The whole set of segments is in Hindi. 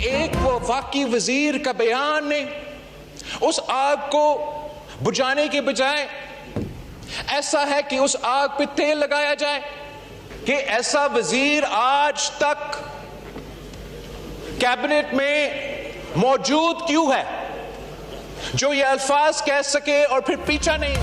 एक वफाकी वजीर का बयान ने उस आग को बुझाने के बजाय ऐसा है कि उस आग पे तेल लगाया जाए, कि ऐसा वजीर आज तक कैबिनेट में मौजूद क्यों है जो ये अल्फाज कह सके और फिर पीछा नहीं।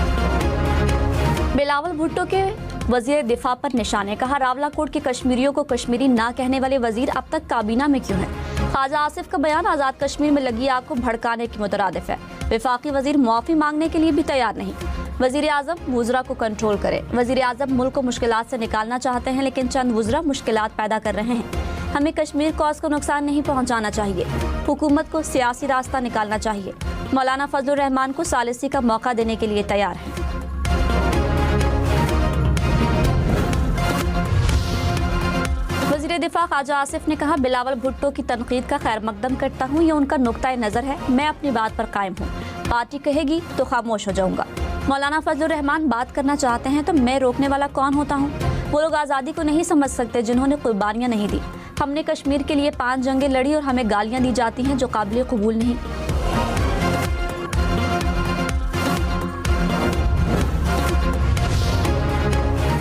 बिलावल भुट्टो के वजीर दिफा पर निशाने, कहा रावलाकोट के कश्मीरियों को कश्मीरी ना कहने वाले वजीर अब तक काबीना में क्यों है। ख्वाजा आसिफ का बयान आज़ाद कश्मीर में लगी आग को भड़काने के मुतरादिफ है। वफाकी वजीर मुआफ़ी मांगने के लिए भी तैयार नहीं। वजीर आज़म वुज़रा को कंट्रोल करे। वजीर आज़म मुल्क को मुश्किलात से निकालना चाहते हैं, लेकिन चंद वुज़रा मुश्किलात पैदा कर रहे हैं। हमें कश्मीर कॉज को नुकसान नहीं पहुँचाना चाहिए। हुकूमत को सियासी रास्ता निकालना चाहिए। मौलाना फजलुर रहमान को सालिसी का मौका देने के लिए तैयार है। वज़ीर दिफा ख्वाजा आसिफ ने कहा, बिलावल भुट्टो की तनकीद का खैर मकदम करता हूँ, ये उनका नुक्ता नज़र है। मैं अपनी बात पर कायम हूँ। पार्टी कहेगी तो खामोश हो जाऊँगा। मौलाना फजलुर रहमान बात करना चाहते हैं तो मैं रोकने वाला कौन होता हूँ। वो लोग आज़ादी को नहीं समझ सकते जिन्होंने कुर्बानियाँ नहीं दी। हमने कश्मीर के लिए 5 जंगें लड़ी और हमें गालियाँ दी जाती हैं जो काबिल कबूल नहीं।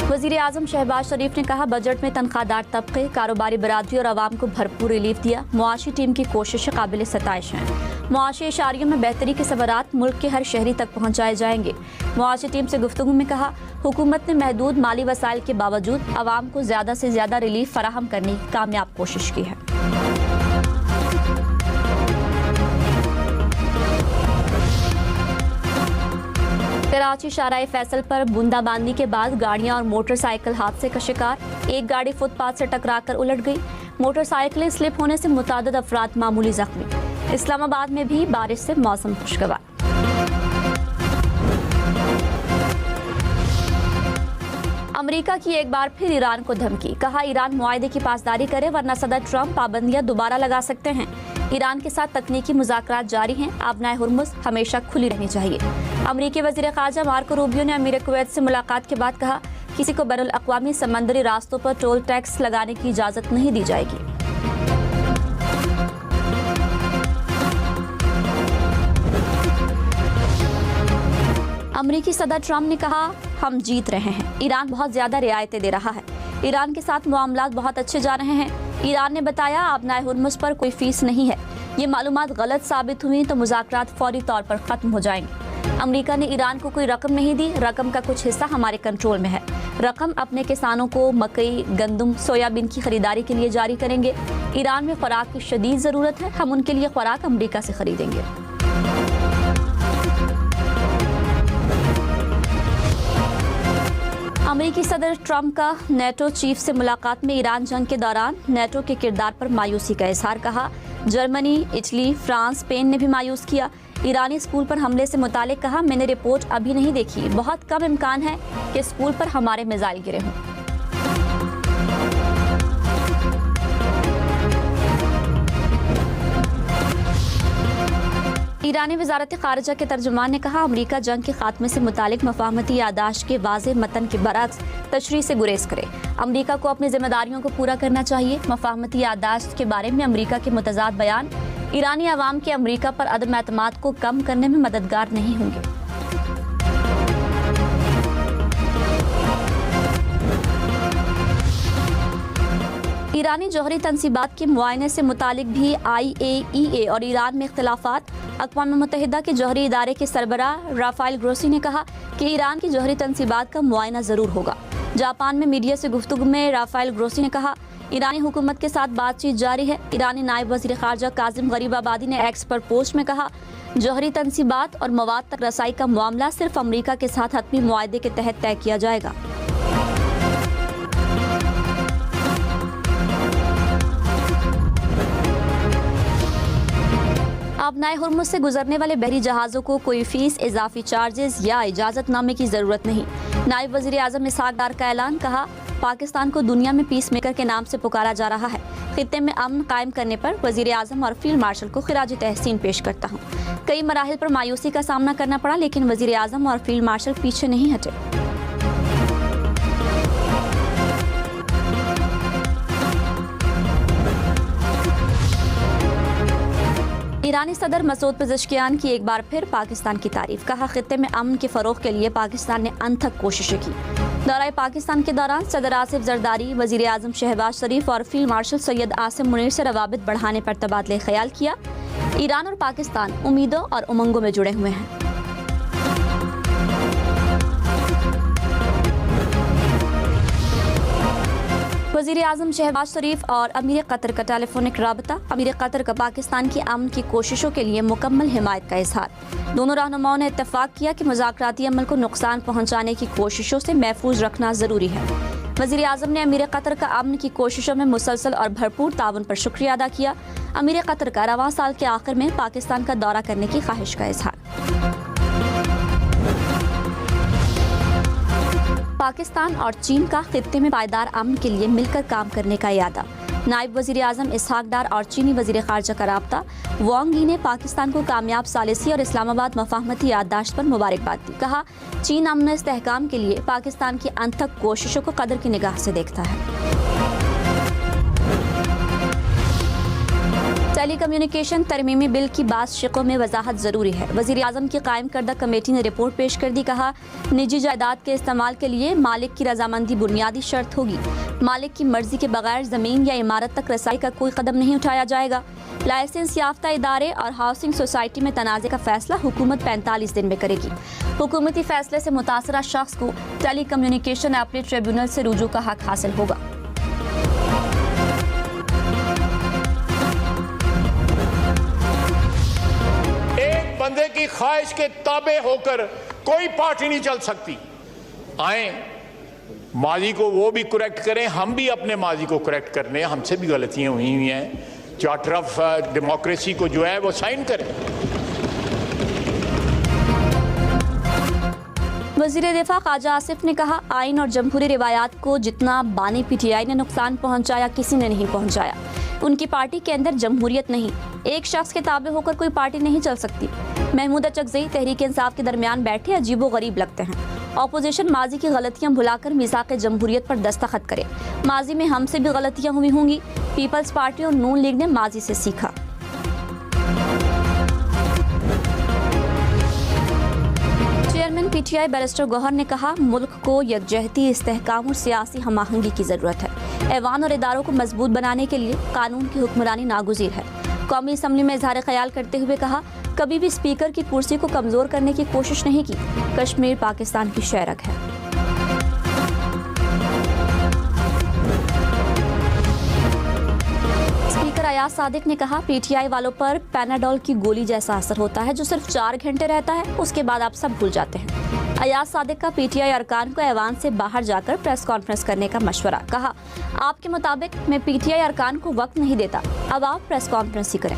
वज़ीर आज़म शहबाज शरीफ ने कहा, बजट में तनख्वाहदार तबके, कारोबारी बरादरी और आवाम को भरपूर रिलीफ दिया। मुआशी टीम की कोशिशें काबिल सताइश हैं। मुआशी इशारियों में बेहतरी के सबरात मुल्क के हर शहरी तक पहुँचाए जाएंगे। मुआशी टीम से गुफ्तगू में कहा, हुकूमत ने महदूद माली वसाइल के बावजूद आवाम को ज़्यादा से ज़्यादा रिलीफ फराहम करने की कामयाब कोशिश की है। कराची शाहराह फैसल पर बूंदाबांदी के बाद गाड़ियां और मोटरसाइकिल हादसे का शिकार। एक गाड़ी फुटपाथ से टकराकर उलट गई। मोटरसाइकिलें स्लिप होने से मुतादिद अफराद मामूली जख्मी। इस्लामाबाद में भी बारिश से मौसम खुशगवार। अमेरिका की एक बार फिर ईरान को धमकी, कहा ईरान मुआहदे की पासदारी करे वरना सदर ट्रंप पाबंदियां दोबारा लगा सकते हैं। ईरान के साथ तकनीकी मुज़ाकरात जारी हैं। आबनाए हुर्मुज़ हमेशा खुली रहनी चाहिए। अमरीकी वज़ीर ख़ारजा मार्को रूबियो ने अमीर कुवैत से मुलाकात के बाद कहा, किसी को बैनुल अक़वामी समंदरी रास्तों पर टोल टैक्स लगाने की इजाज़त नहीं दी जाएगी। अमरीकी सदर ट्रंप ने कहा, हम जीत रहे हैं। ईरान बहुत ज़्यादा रियायतें दे रहा है। ईरान के साथ मामलात बहुत अच्छे जा रहे हैं। ईरान ने बताया, आबनाए हुर्मुज़ पर कोई फीस नहीं है। ये मालूमात गलत साबित हुई तो मुज़ाकरात फौरी तौर पर ख़त्म हो जाएंगे। अमेरिका ने ईरान को कोई रकम नहीं दी। रकम का कुछ हिस्सा हमारे कंट्रोल में है। रकम अपने किसानों को मकई, गंदम, सोयाबीन की खरीदारी के लिए जारी करेंगे। ईरान में खुराक की शदीद ज़रूरत है। हम उनके लिए खुराक अमेरिका से खरीदेंगे। अमेरिकी सदर ट्रंप का नेटो चीफ से मुलाकात में ईरान जंग के दौरान नेटो के किरदार पर मायूसी का इजहार। कहा, जर्मनी, इटली, फ्रांस, स्पेन ने भी मायूस किया। ईरानी स्कूल पर हमले से मुतालिक कहा, मैंने रिपोर्ट अभी नहीं देखी। बहुत कम इम्कान है कि स्कूल पर हमारे मिसाइल गिरे हों। ईरानी वजारत खारजा के तर्जुमान ने कहा, अमेरिका जंग के खात्मे से मुतालिक मफाहमती यादाश्त के वाज़े मतन के बरअक्स तशरीह से गुरेज करे। अमेरिका को अपनी जिम्मेदारियों को पूरा करना चाहिए। मफाहमती यादाश्त के बारे में अमेरिका के मुतज़ाद बयान ईरानी अवाम के अमेरिका पर अदम एतमाद को कम करने में मददगार नहीं होंगे। ईरानी जौहरी तनसीबात के मुआयने से मुतालिक भी IAEA और ईरान में इख्तिलाफात। अक़वाम मुत्तहिदा के जौहरी इदारे के सरबराह राफाइल ग्रोसी ने कहा कि ईरान की जौहरी तनसीबात का मुआयना ज़रूर होगा। जापान में मीडिया से गुफ्तगू में राफाइल ग्रोसी ने कहा, ईरानी हुकूमत के साथ बातचीत जारी है। ईरानी नायब वज़ीर ख़ारजा काज़िम गरीबाबादी ने एक्स पर पोस्ट में कहा, जौहरी तनसीबात और मवाद तक रसाई का मामला सिर्फ अमेरिका के साथ हतमी मुआहदे के तहत तय किया जाएगा। आबनाए हुर्मुज़ से गुजरने वाले बहरी जहाज़ों को कोई फीस, इजाफी चार्जेस या इजाज़तनामे की ज़रूरत नहीं। नायब वज़ीर आज़म इसहाक़ डार का ऐलान। कहा, पाकिस्तान को दुनिया में पीस मेकर के नाम से पुकारा जा रहा है। खित्ते में अमन कायम करने पर वज़ीर आज़म और फील्ड मार्शल को खिराज तहसीन पेश करता हूँ। कई मराहिल पर मायूसी का सामना करना पड़ा, लेकिन वज़ीर आज़म और फील्ड मार्शल पीछे नहीं हटे। ईरानी सदर मसूद पेज़ेश्कियान की एक बार फिर पाकिस्तान की तारीफ। कहा, खित्ते में अमन के फ़रोग़ के लिए पाकिस्तान ने अनथक कोशिशें की। दौरा पाकिस्तान के दौरान सदर आसिफ जरदारी, वज़ीर आज़म शहबाज शरीफ और फील्ड मार्शल सैयद आसिम मुनीर से रवाबित बढ़ाने पर तबादले ख्याल किया। ईरान और पाकिस्तान उम्मीदों और उमंगों में जुड़े हुए हैं। वज़ीर आज़म शहबाज शरीफ और अमीर कतर का टेलीफोनिक राबता। अमीर कतर का पाकिस्तान की अमन की कोशिशों के लिए मुकम्मल हिमायत का इजहार। दोनों रहनुमाओं ने इत्तफाक किया कि मुज़ाकराती अमल को नुकसान पहुँचाने की कोशिशों से महफूज रखना ज़रूरी है। वज़ीर आज़म ने अमीर कतर का अमन की कोशिशों में मुसलसल और भरपूर ताउन पर शुक्रिया अदा किया। अमीर कतर का रवां साल के आखिर में पाकिस्तान का दौरा करने की ख्वाहिश का इजहार। पाकिस्तान और चीन का खित्ते में पायदार अमन के लिए मिलकर काम करने का इरादा। नायब वज़ीर आज़म इसहाक डार और चीनी वज़ीर ख़ारजा का राब्ता वांग यी ने पाकिस्तान को कामयाब सालिसी और इस्लामाबाद मफाहमती याददाश्त पर मुबारकबाद दी। कहा, चीन अमन इस्तेहकाम के लिए पाकिस्तान की अनथक कोशिशों को कदर की निगाह से देखता है। टेलीकम्युनिकेशन तरमीमी बिल की बात शिकों में वजाहत ज़रूरी है। वज़ीर आज़म की कायम करदा कमेटी ने रिपोर्ट पेश कर दी। कहा, निजी जायदाद के इस्तेमाल के लिए मालिक की रजामंदी बुनियादी शर्त होगी। मालिक की मर्जी के बगैर ज़मीन या इमारत तक रसाई का कोई कदम नहीं उठाया जाएगा। लाइसेंस याफ्ता इदारे और हाउसिंग सोसाइटी में तनाज़े का फैसला हुकूमत 45 दिन में करेगी। हुकूमती फैसले से मुतासरा शख्स को टेलीकम्युनिकेशन अपील ट्रिब्यूनल से रुजू का हक हासिल होगा। बंदे की ख्वाहिश के ताबे होकर कोई पार्टी नहीं चल सकती। आए माजी को वो भी करेक्ट करें, हम भी अपने माजी को करेक्ट कर लें। हमसे भी गलतियां हुई हैं। चार्टर ऑफ डेमोक्रेसी को जो है वो साइन करें। वज़ीर दिफा ख्वाजा आसिफ ने कहा, आइन और जमहूरी रिवायात को जितना बानी पीटीआई ने नुकसान पहुंचाया किसी ने नहीं पहुंचाया। उनकी पार्टी के अंदर जमहूरियत नहीं, एक शख्स के ताबे होकर कोई पार्टी नहीं चल सकती। महमूद चकज़ई तहरीक इंसाफ के दरमियान बैठे अजीबो गरीब लगते हैं। ऑपोजिशन माजी की गलतियां भुलाकर मिसाक जमहूरियत पर दस्तखत करे। माजी में हमसे भी गलतियां हुई होंगी। पीपल्स पार्टी और नून लीग ने माजी से सीखा। चेयरमैन पीटीआई बैरिस्टर गौहर ने कहा, मुल्क को यकजहती, इस्तेहकाम और सियासी हमाहंगी की ज़रूरत है। ऐवान और इदारों को मजबूत बनाने के लिए कानून की हुक्मरानी नागुज़ीर है। कौमी असम्बली में इजहार ख्याल करते हुए कहा, कभी भी स्पीकर की कुर्सी को कमज़ोर करने की कोशिश नहीं की। कश्मीर पाकिस्तान की शहरक है। स्पीकर अयाज सादिक ने कहा, पीटीआई वालों पर पैनाडोल की गोली जैसा असर होता है जो सिर्फ 4 घंटे रहता है, उसके बाद आप सब भूल जाते हैं। अयाज सादिक का पीटीआई अरकान को ऐवान से बाहर जाकर प्रेस कॉन्फ्रेंस करने का मशवरा। कहा, आपके मुताबिक मैं पीटीआई अरकान को वक्त नहीं देता, अब आप प्रेस कॉन्फ्रेंस ही करें।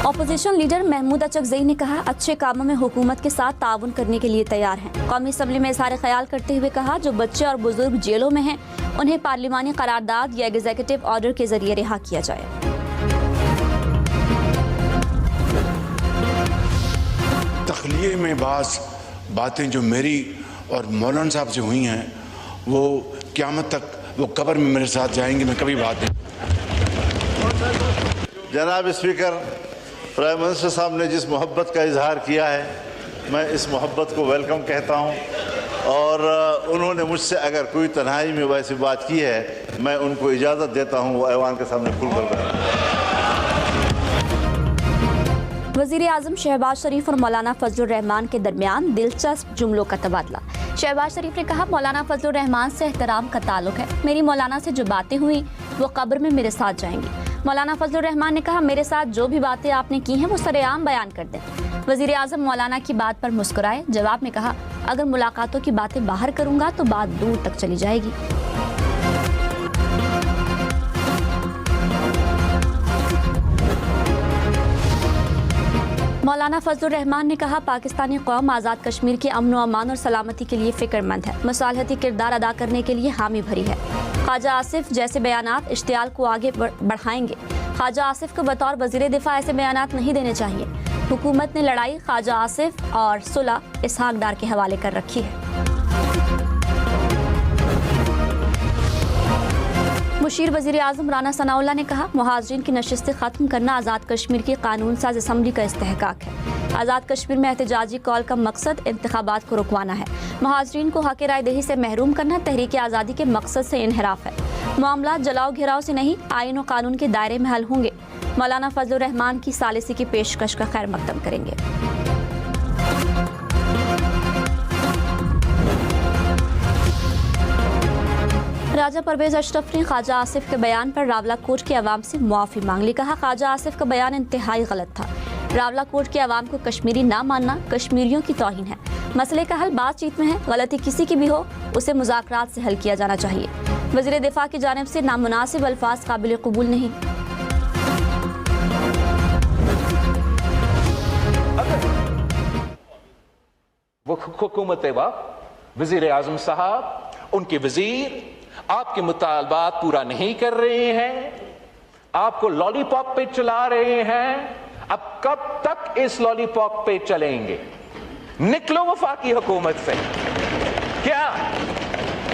ऑपोजिशन लीडर महमूद चकज़ई ने कहा, अच्छे कामों में हुकूमत के साथ ताउन करने के लिए तैयार हैं। कौमी असम्बली में इजहार ख्याल करते हुए कहा, जो बच्चे और बुजुर्ग जेलों में हैं उन्हें पार्लिमानी करारदाद या एग्जीक्यूटिव ऑर्डर के जरिए रिहा किया जाए। तखलिए में बातें जो मेरी और मौलाना साहब से हुई हैं वो क़यामत तक वो कब्र में मेरे साथ जाएंगे। मैं कभी बात नहीं। जनाब स्पीकर, प्राइम मिनिस्टर साहब ने जिस मोहब्बत का इजहार किया है, मैं इस मोहब्बत को वेलकम कहता हूं। और उन्होंने मुझसे अगर कोई तन्हाई में वैसी बात की है, मैं उनको इजाज़त देता हूं वो ऐवान के सामने खुल कर करें। वज़ीर आज़म शहबाज शरीफ और मौलाना फजलुर रहमान के दरमियान दिलचस्प जुमलों का तबादला। शहबाज शरीफ ने कहा, मौलाना फजलुर रहमान से एहतराम का ताल्लुक है। मेरी मौलाना से जो बातें हुई वो कब्र में मेरे साथ जाएंगी। मौलाना फजलुर रहमान ने कहा, मेरे साथ जो भी बातें आपने की हैं वो सरेआम बयान कर दें। वज़ीर आज़म मौलाना की बात पर मुस्कुराए। जवाब में कहा, अगर मुलाकातों की बातें बाहर करूंगा तो बात दूर तक चली जाएगी। मौलाना फजलुर रहमान ने कहा, पाकिस्तानी कौम आज़ाद कश्मीर के अमन व अमान और सलामती के लिए फ़िक्रमंद है, मसालहती किरदार अदा करने के लिए हामी भरी है। ख्वाजा आसिफ जैसे बयानात इश्तियाल को आगे बढ़ाएंगे। ख्वाजा आसिफ को बतौर वज़ीर दिफा ऐसे बयानात नहीं देने चाहिए। हुकूमत ने लड़ाई ख्वाजा आसिफ और सुलह इसहाक डार के हवाले कर रखी है। मुशीर वज़ीर आज़म राना सनाउल्लाह ने कहा, मुहाजिरीन की नशिस्तें ख़त्म करना आज़ाद कश्मीर की कानून साज असम्बली का इस्तेहकाक है। आज़ाद कश्मीर में एहतजाजी कॉल का मकसद इंतखाबात को रुकवाना है। मुहाजिरीन को हक़ राय दही से महरूम करना तहरीक आज़ादी के मकसद से इनहराफ है। मामला जलाओ घिराव से नहीं, आईन और कानून के दायरे में हल होंगे। मौलाना फजलुर रहमान की सालिसी की पेशकश का खैर मकदम करेंगे। राजा परवेज अशरफ ने ख्वाजा आसिफ के बयान पर रावलाकोट के अवाम से मुआफ़ी मांग ली। कहा, ख्वाजा आसिफ का बयान इंतहाई गलत था। रावलाकोट के अवाम को कश्मीरी ना मानना कश्मीरियों की तौहीन है। मसले का हल बातचीत में है। गलती किसी की भी हो, उसे मुज़ाकरात से हल किया जाना चाहिए। वज़ीर दिफा की जानिब से नामुनासिब अल्फाज काबिल कबूल नहीं। वो हुकूमत वक्त वज़ीर आज़म साहब, उनके वज़ीर आपके मुतालबात पूरा नहीं कर रहे हैं, आपको लॉलीपॉप पे चला रहे हैं। अब कब तक इस लॉलीपॉप पे चलेंगे? निकलो वफाकी हुकूमत से। क्या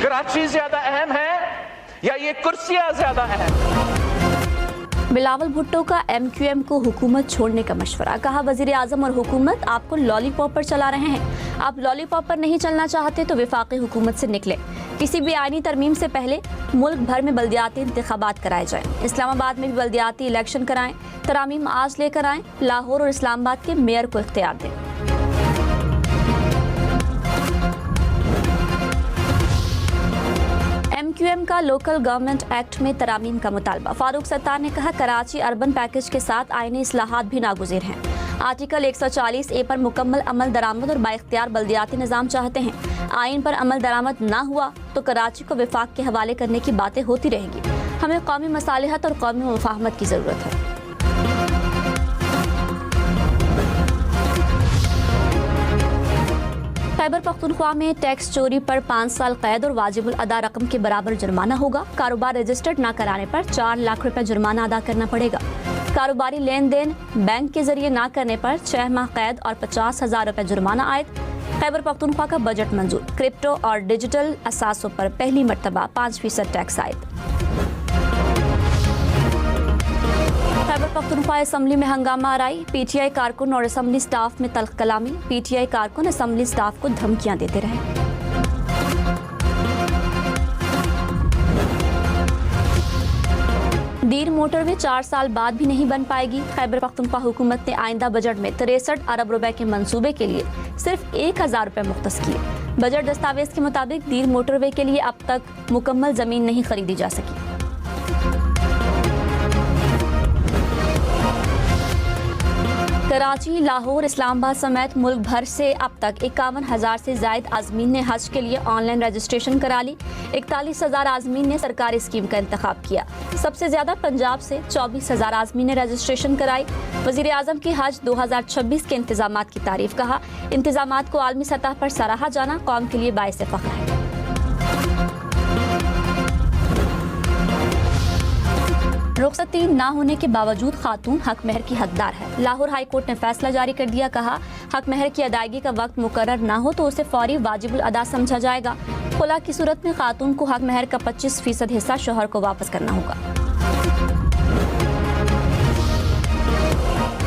कराची ज्यादा अहम है या ये कुर्सियां ज्यादा अहम? बिलावल भुट्टो का MQM को हुकूमत छोड़ने का मशवरा। कहा, वज़ीर आज़म और हुकूमत आपको लॉलीपॉप पर चला रहे हैं। आप लॉलीपॉप पर नहीं चलना चाहते तो वफाकी हुकूमत से निकले। किसी भी आईनी तरमीम से पहले मुल्क भर में बल्दियाती इंतखाबात कराए जाएं। इस्लामाबाद में भी बल्दियाती इलेक्शन कराएं। तरामीम आज लेकर आएं। लाहौर और इस्लामाबाद के मेयर को इख्तियार दें। MQM का लोकल गवर्नमेंट एक्ट में तरामीम का मुतालबा। फारूक सत्तार ने कहा, कराची अर्बन पैकेज के साथ आईनी इस्लाहात भी नागुज़ीर हैं। आर्टिकल 140A पर मुकम्मल अमल दरामद और बाइख्तियार बल्दियाती निज़ाम चाहते हैं। आइन पर अमल दरामद ना हुआ तो कराची को विफाक के हवाले करने की बातें होती रहेंगी। हमें कौमी मसालिहत और कौमी मुफाहमत की ज़रूरत है। खैबर पख्तूनख्वा में टैक्स चोरी पर 5 साल कैद और वाजिबुल अदा रकम के बराबर जुर्माना होगा। कारोबार रजिस्टर्ड न कराने पर 4 लाख रुपए जुर्माना अदा करना पड़ेगा। कारोबारी लेन देन बैंक के जरिए न करने पर 6 माह कैद और 50,000 रुपए जुर्माना आयद। खैबर पख्तूनख्वा का बजट मंजूर। क्रिप्टो और डिजिटल असासों पर पहली मरतबा 5% टैक्स आयद। खैबर पख्तूनख्वा असम्बली में हंगामा आराई। PTI कारकुन और असम्बली स्टाफ में तल्ख कलामी। PTI कारकुन असम्बली स्टाफ को धमकियां देते रहे। दीर मोटरवे 4 साल बाद भी नहीं बन पाएगी। खैबर पख्तूनख्वा हुकूमत ने आइंदा बजट में 63 अरब रुपए के मंसूबे के लिए सिर्फ 1000 रुपए मुख्तस किए। बजट दस्तावेज के मुताबिक दीर मोटरवे के लिए अब तक मुकम्मल जमीन नहीं खरीदी जा सकी। कराची, लाहौर, इस्लामाबाद समेत मुल्क भर से अब तक 51,000 से ज़ायद आज़मीन ने हज के लिए ऑनलाइन रजिस्ट्रेशन करा ली। 41,000 आज़मीन ने सरकारी स्कीम का इंतखाब किया। सबसे ज़्यादा पंजाब से 24,000 आज़मीन ने रजिस्ट्रेशन कराई। वज़ीर आज़म की हज 2026 के इंतजामात की तारीफ। कहा, इंतजामात को आलमी सतह पर सराहा जाना कौम के लिए बाइस फ़ख्र है। रुखसती ना होने के बावजूद खातून हक महर की हकदार है। लाहौर हाई कोर्ट ने फैसला जारी कर दिया। कहा, हक महर की अदायगी का वक्त मुकर्रर ना हो तो उसे फौरी वाजिबुल अदा समझा जाएगा। खुला की सूरत में खातून को हक महर का 25% हिस्सा शौहर को वापस करना होगा।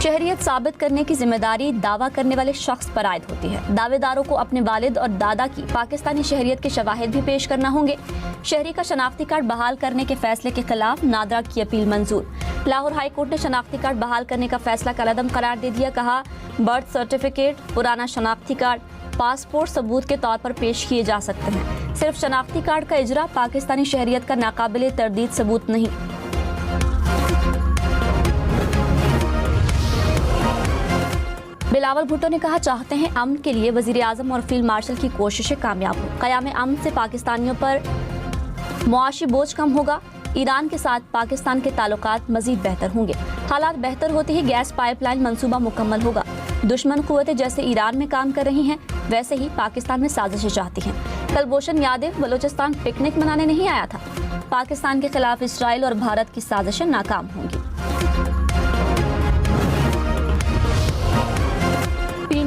शहरियत साबित करने की जिम्मेदारी दावा करने वाले शख्स पर आयद होती है। दावेदारों को अपने वालिद और दादा की पाकिस्तानी शहरियत के शवाहिद भी पेश करना होंगे। शहरी का शनाख्ती कार्ड बहाल करने के फैसले के खिलाफ नादरा की अपील मंजूर। लाहौर हाई कोर्ट ने शनाख्ती कार्ड बहाल करने का फैसला कलअदम करार दे दिया। कहा, बर्थ सर्टिफिकेट, पुराना शनाख्ती कार्ड, पासपोर्ट सबूत के तौर पर पेश किए जा सकते हैं। सिर्फ शनाख्ती कार्ड का इजरा पाकिस्तानी शहरियत का नाकाबिले तरदीद सबूत नहीं। बिलावल भुट्टो ने कहा, चाहते हैं अमन के लिए वज़ीर आज़म और फील्ड मार्शल की कोशिशें कामयाब हो। क़याम अमन से पाकिस्तानियों पर मुआशी बोझ कम होगा। ईरान के साथ पाकिस्तान के ताल्लुकात मज़ीद बेहतर होंगे। हालात बेहतर होते ही गैस पाइपलाइन मंसूबा मुकम्मल होगा। दुश्मन कुव्वतें जैसे ईरान में काम कर रही हैं वैसे ही पाकिस्तान में साजिशें चाहती हैं। कुलभूषण यादव बलूचिस्तान पिकनिक मनाने नहीं आया था। पाकिस्तान के खिलाफ इसराइल और भारत की साजिशें नाकाम होंगी।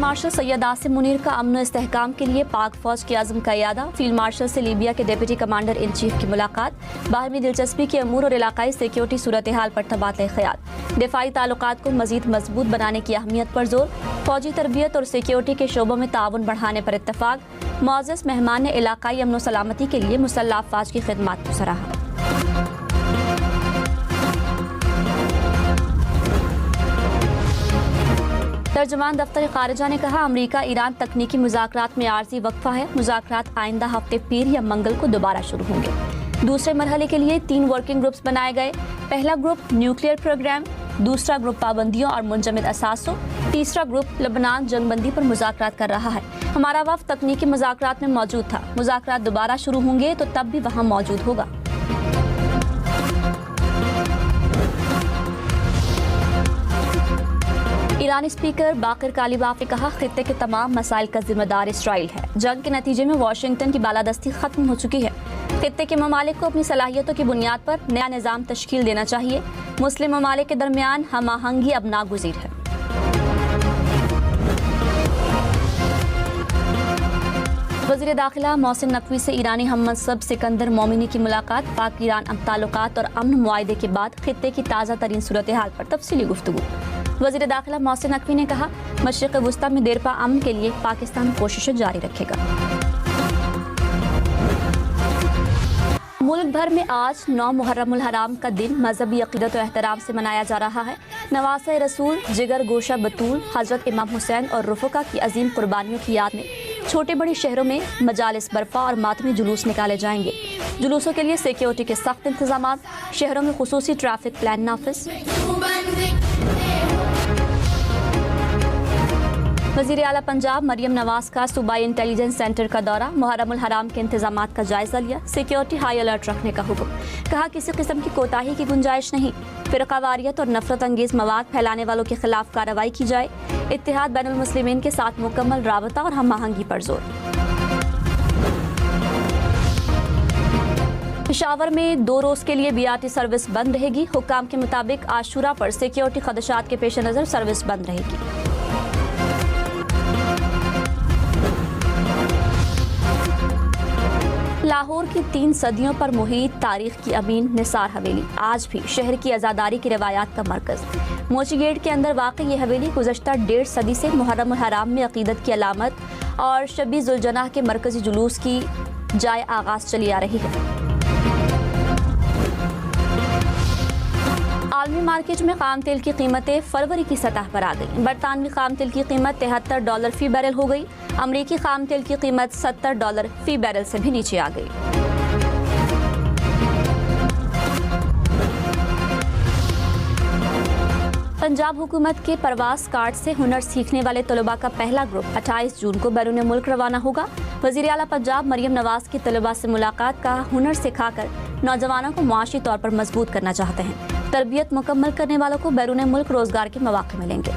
मार्शल सैयद आसिम मुनीर का अमन इस्तेहकाम के लिए पाक फौज के आज़म का इयादा। फील्ड मार्शल से लीबिया के डिप्टी कमांडर इन चीफ की मुलाकात। बाहमी दिलचस्पी के अमूर और इलाकाई सिक्योरिटी सूरत हाल पर तबादला ख्याल। दिफाई ताल्लुकात को मजीद मजबूत बनाने की अहमियत पर जोर। फौजी तरबियत और सिक्योरिटी के शोबों में ताउन बढ़ाने पर इत्तफाक। मुअज़्ज़ज़ मेहमान ने इलाकाई अमन व सलामती के लिए मुसल्लह अफ़वाज की खिदमत को सराहा। तर्जुमान दफ्तर खारिजा ने कहा, अमरीका ईरान तकनीकी मुज़ाकरात में आर्जी वक्फा है। मुज़ाकरात आइंदा हफ्ते पीर या मंगल को दोबारा शुरू होंगे। दूसरे मरहले के लिए 3 वर्किंग ग्रुप्स बनाए गए। पहला ग्रुप न्यूक्लियर प्रोग्राम, दूसरा ग्रुप पाबंदियों और मुंजमद असासों, तीसरा ग्रुप लबनान जंगबंदी पर मुज़ाकरात कर रहा है। हमारा वफ़द तकनीकी मुज़ाकरात में मौजूद था। मुज़ाकरात दोबारा शुरू होंगे तो तब भी वहाँ मौजूद होगा। ईरानी स्पीकर बाकर कालिबाफ ने कहा, खित्ते के तमाम मसाइल का जिम्मेदार इसराइल है। जंग के नतीजे में वाशिंगटन की बालादस्ती खत्म हो चुकी है। खित्ते के ममालिक को अपनी सलाहियतों की बुनियाद पर नया निज़ाम तश्कील देना चाहिए। मुस्लिम ममालिक के दरमियान हम आहंगी अब नागुज़ीर है। वज़ीर दाखिला मोहसिन नकवी से ईरानी हममंसब सिकंदर मोमिनी की मुलाकात। पाक ईरान ताल्लुकात और अमन मुआहदे के बाद खित्ते की ताज़ा तरीन सूरत हाल पर तफसीली गुफ्तगू। वज़ीर दाखिला मोहसिन नकवी ने कहा, मशरिक़ वुस्ता में देरपा अमन के लिए पाकिस्तान कोशिशें जारी रखेगा। मुल्क भर में आज 9 मुहर्रमुल हराम का दिन मजहबी अक़ीदत और एहतराम से मनाया जा रहा है। नवासे रसूल, जिगर गोशा बतूल, हज़रत इमाम हुसैन और रुफ़का की अजीम कुर्बानियों की याद में छोटे बड़े शहरों में मजालिस बर्पा और मातमी जुलूस निकाले जाएंगे। जुलूसों के लिए सिक्योरिटी के सख्त इंतजाम। शहरों में खुसूसी ट्रैफिक प्लान नाफिज। वज़ीर आला पंजाब मरियम नवाज का सूबाई इंटेलिजेंस सेंटर का दौरा। मुहर्रमुल हराम के इंतजामात का जायजा लिया। सिक्योरिटी हाई अलर्ट रखने का हुक्म। कहा, किसी किस्म की कोताही की गुंजाइश नहीं। फ़िरक़ावारियत और नफरत अंगेज़ मवाद फैलाने वालों के खिलाफ कार्रवाई की जाए। इत्तेहाद बैनुल मुस्लिमीन के साथ मुकम्मल राबता और हम आहंगी पर जोर। पेशावर में 2 रोज़ के लिए BRT सर्विस बंद रहेगी। हुक्काम के मुताबिक आशूरा पर सिक्योरिटी खदशात के पेश नज़र सर्विस बंद रहेगी। लाहौर की 3 सदियों पर मुहीत तारीख की अमीन निसार हवेली आज भी शहर की आज़ादारी की रवायात का मरकज़। मोची गेट के अंदर वाक़ ये हवेली गुज़श्ता 1.5 सदी से मुहर्रमुल हराम में अक़ीदत की अलामत और शबी ज़ुलजनाह के मरकज़ी जुलूस की जाए आगाज़ चली आ रही है। आलमी मार्केट में खाम तेल की कीमतें फरवरी की सतह पर आ गई। बरतानवी खाम तेल की कीमत $73 फ़ी बैरल हो गई। अमरीकी खाम तेल की कीमत $70 फ़ी बैरल से भी नीचे आ गई। पंजाब हुकूमत के परवास कार्ड से हुनर सीखने वाले तलबा का पहला ग्रुप 28 जून को बैरून मुल्क रवाना होगा। वज़ीर आला पंजाब मरियम नवाज की तलबा से मुलाकात का हुनर सिखाकर नौजवानों को मुआशी तौर पर मजबूत करना चाहते हैं। तरबियत मुकम्मल करने वालों को बैरून मुल्क रोजगार के मौके मिलेंगे।